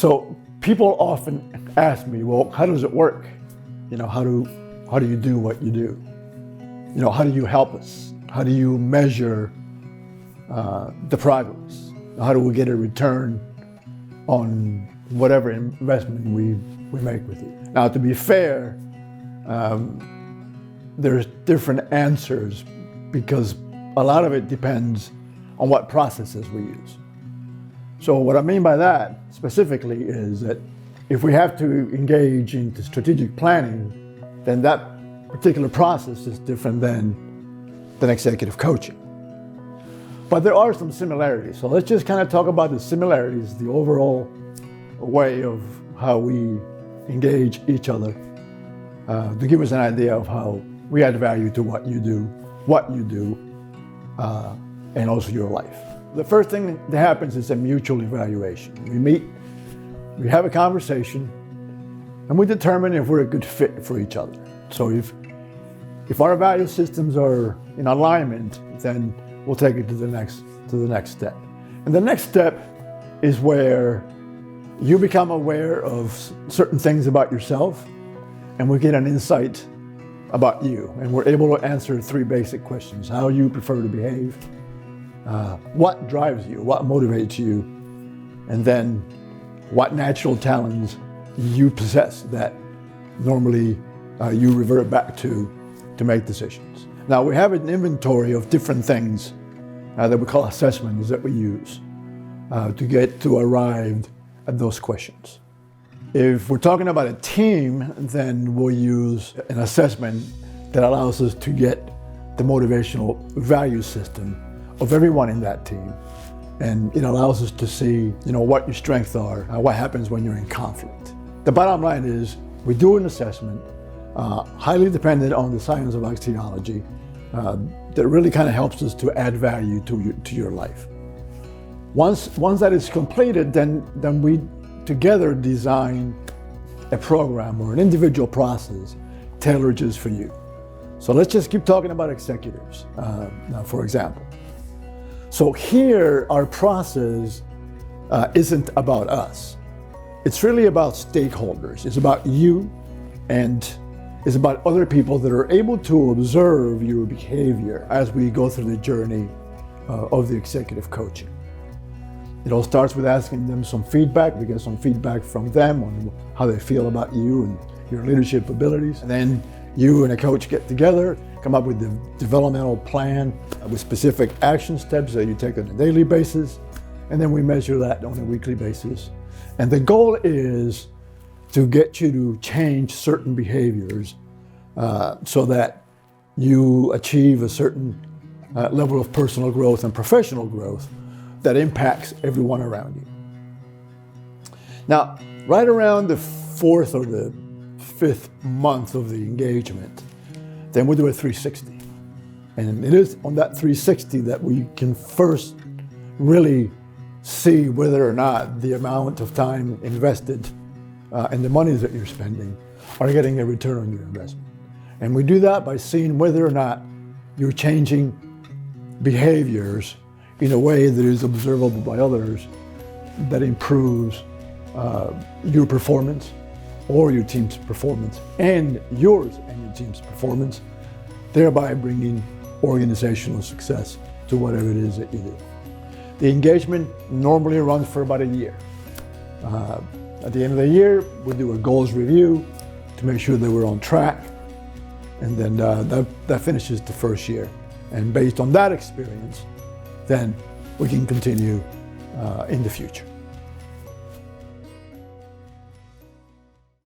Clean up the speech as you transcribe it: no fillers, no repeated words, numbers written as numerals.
So people often ask me, well, how does it work? How do you do what you do? How do you help us? How do you measure the progress? How do we get a return on whatever investment we make with you? Now, to be fair, there's different answers because a lot of it depends on what processes we use. So what I mean by that specifically is that if we have to engage into strategic planning, then that particular process is different than executive coaching. But there are some similarities. So let's just kind of talk about the similarities, the overall way of how we engage each other to give us an idea of how we add value to what you do, and also your life. The first thing that happens is a mutual evaluation. We meet, we have a conversation, and we determine if we're a good fit for each other. So if our value systems are in alignment, then we'll take it to the next step. And the next step is where you become aware of certain things about yourself, and we get an insight about you, and we're able to answer 3 basic questions: how you prefer to behave, what drives you, what motivates you, and then what natural talents you possess that normally you revert back to make decisions. Now, we have an inventory of different things that we call assessments that we use to arrive at those questions. If we're talking about a team, then we'll use an assessment that allows us to get the motivational value system of everyone in that team. And it allows us to see, what your strengths are, what happens when you're in conflict. The bottom line is we do an assessment, highly dependent on the science of axiology, that really kind of helps us to add value to your life. Once that is completed, then we together design a program or an individual process tailored just for you. So let's just keep talking about executives, for example. So here, our process isn't about us. It's really about stakeholders. It's about you, and it's about other people that are able to observe your behavior as we go through the journey of the executive coaching. It all starts with asking them some feedback. We get some feedback from them on how they feel about you and your leadership abilities. And then you and a coach get together, come up with the developmental plan with specific action steps that you take on a daily basis. And then we measure that on a weekly basis. And the goal is to get you to change certain behaviors so that you achieve a certain level of personal growth and professional growth that impacts everyone around you. Now, right around the 4th or the 5th month of the engagement, then we'll do a 360. And it is on that 360 that we can first really see whether or not the amount of time invested and the monies that you're spending are getting a return on your investment. And we do that by seeing whether or not you're changing behaviors in a way that is observable by others that improves your performance or your team's performance and yours and your team's performance, thereby bringing organizational success to whatever it is that you do. The engagement normally runs for about a year. At the end of the year, we do a goals review to make sure that we're on track, and then that finishes the first year. And based on that experience, then we can continue in the future.